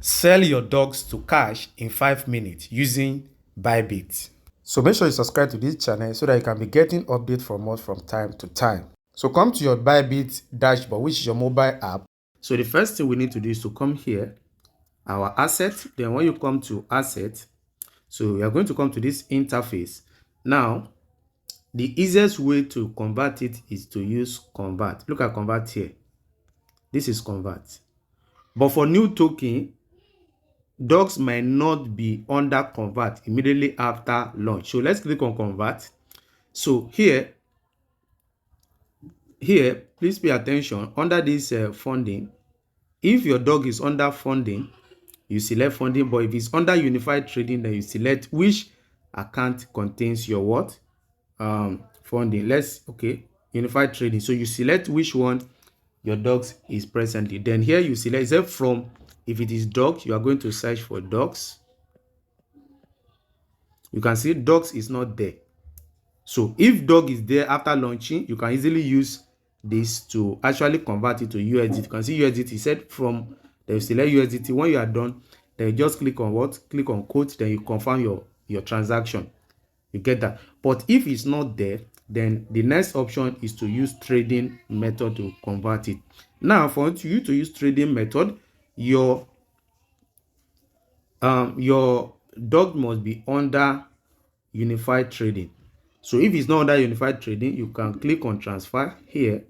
Sell your dogs to cash in 5 minutes using Bybit. So make sure you subscribe to this channel so that you can be getting updates from us from time to time. So come to your Bybit dashboard, which is your mobile app. So the first thing we need to do is to come here, our asset. Then when you come to asset, so you are going to come to this interface. Now, the easiest way to convert it is to use convert. Look at convert here. This is convert. But for new token, dogs might not be under convert immediately after launch. So let's click on convert. So here, please pay attention under this funding. If your dog is under funding, you select funding, but if it's under unified trading, then you select which account contains your what funding. Unified trading. So you select which one your dogs is presently. Then here you select, except from, if it is dog, you are going to search for dogs. You can see dogs is not there. So if dog is there after launching, you can easily use this to actually convert it to USDT. You can see USDT set from, then you select USDT. When you are done, then you just click on what? Click on quote, then you confirm your transaction. You get that. But if it's not there, then the next option is to use trading method to convert it. Now, for you to use trading method, your dog must be under unified trading. So if it's not under unified trading, you can click on transfer here.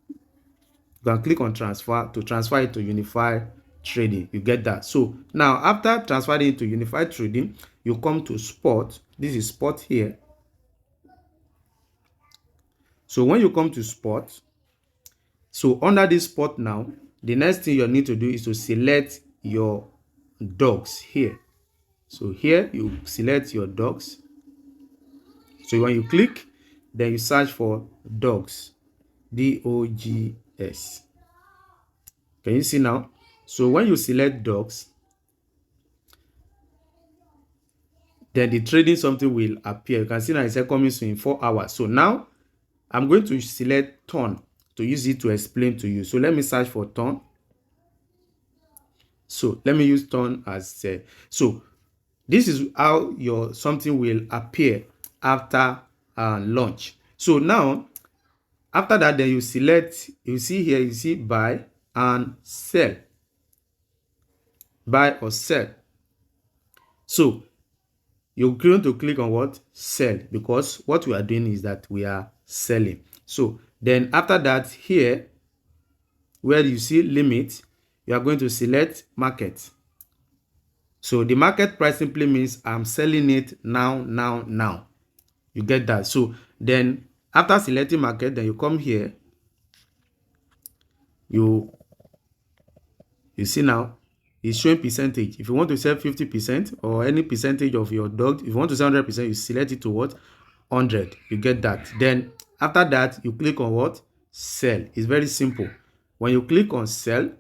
You can click on transfer to transfer it to unified trading. You get that. So now after transferring it to unified trading, you come to spot. This is spot here. So when you come to spot, so under this spot now, the next thing you need to do is to select your dogs here. So here you select your dogs. So when you click, then you search for dogs, DOGS. Can you see now? So when you select dogs, then the trading something will appear. You can see now it's coming soon in 4 hours. So now I'm going to select ton to use it to explain to you. So let me search for ton. So let me use ton as so this is how your something will appear after launch. So now after that, then you select, you see here, you see buy and sell, buy or sell. So you're going to click on what? Sell, because what we are doing is that we are selling. So then after that, here where you see limit, you are going to select market. So the market price simply means I'm selling it now. You get that. So then after selecting market, then you come here, you see now it's showing percentage. If you want to sell 50% or any percentage of your dog, if you want to sell 100%, you select it to what? 100. You get that. Then after that, you click on what? Sell. It's very simple. When you click on sell,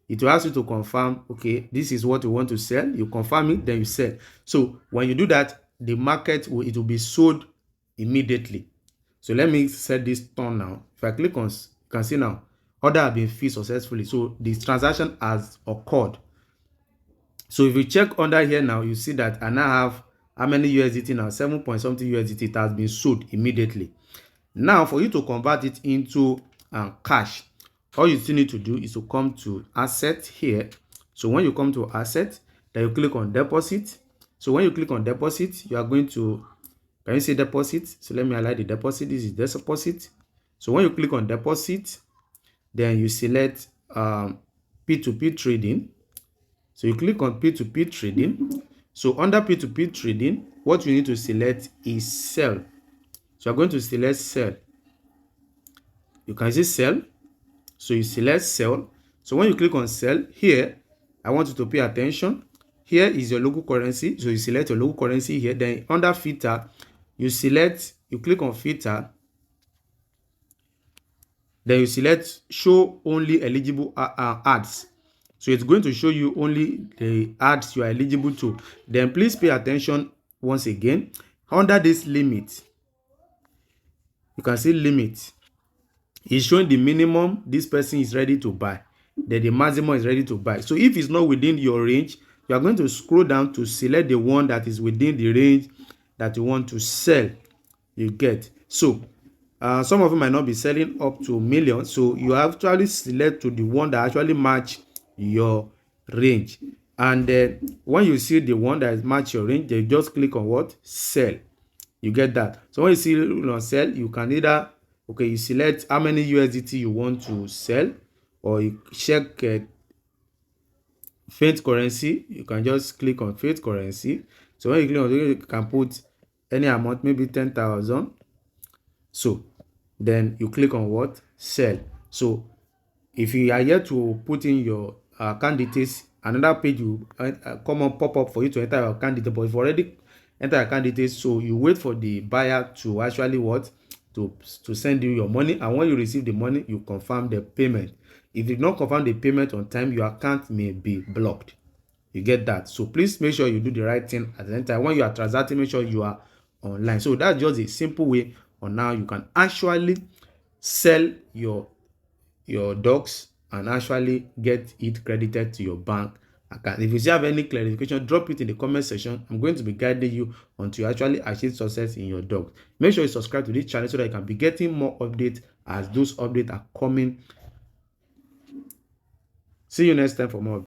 it will ask you to confirm, okay, this is what you want to sell. You confirm it, then you sell. So when you do that, the market will be sold immediately. So let me set this turn now. If I click on, you can see now order have been filled successfully. So this transaction has occurred. So if you check under here now, you see that I now have how many USDT now? 7 point something USDT. It has been sold immediately. Now for you to convert it into cash, all you still need to do is to come to asset here. So when you come to asset, then you click on deposit. So when you click on deposit, you are going to, can you see deposit? So let me highlight the deposit. This is deposit. So when you click on deposit, then you select P2P trading. So you click on P2P trading. So under P2P trading, what you need to select is sell. So you're going to select sell. You can see sell. So you select sell. So when you click on sell here, I want you to pay attention. Here is your local currency. So you select your local currency here. Then under filter, you click on filter. Then you select show only eligible ads. So it's going to show you only the ads you are eligible to. Then please pay attention once again. Under this limit, you can see limit. It's showing the minimum this person is ready to buy. then the maximum is ready to buy. So if it's not within your range, you are going to scroll down to select the one that is within the range that you want to sell. You get. So some of them might not be selling up to millions, so you actually select to the one that actually match your range. And when you see the one that match your range, you just click on what? Sell. You get that. So when you see on sell, you can either, okay, you select how many USDT you want to sell, or you check fiat currency. You can just click on fiat currency. So when you click on it, you can put any amount, maybe 10,000. So then you click on what? Sell. So if you are yet to put in your account details, another page will come on, pop up for you to enter your account details. But if you already enter your account details, so you wait for the buyer to actually what? To send you your money. And when you receive the money, you confirm the payment. If you don't confirm the payment on time, your account may be blocked. You get that. So please make sure you do the right thing at the same time. When you are transacting, make sure you are online. So that's just a simple way on how you can actually sell your docs and actually get it credited to your bank account. If you still have any clarification, drop it in the comment section. I'm going to be guiding you until you actually achieve success in your docs. Make sure you subscribe to this channel so that you can be getting more updates as those updates are coming. See you next time for more.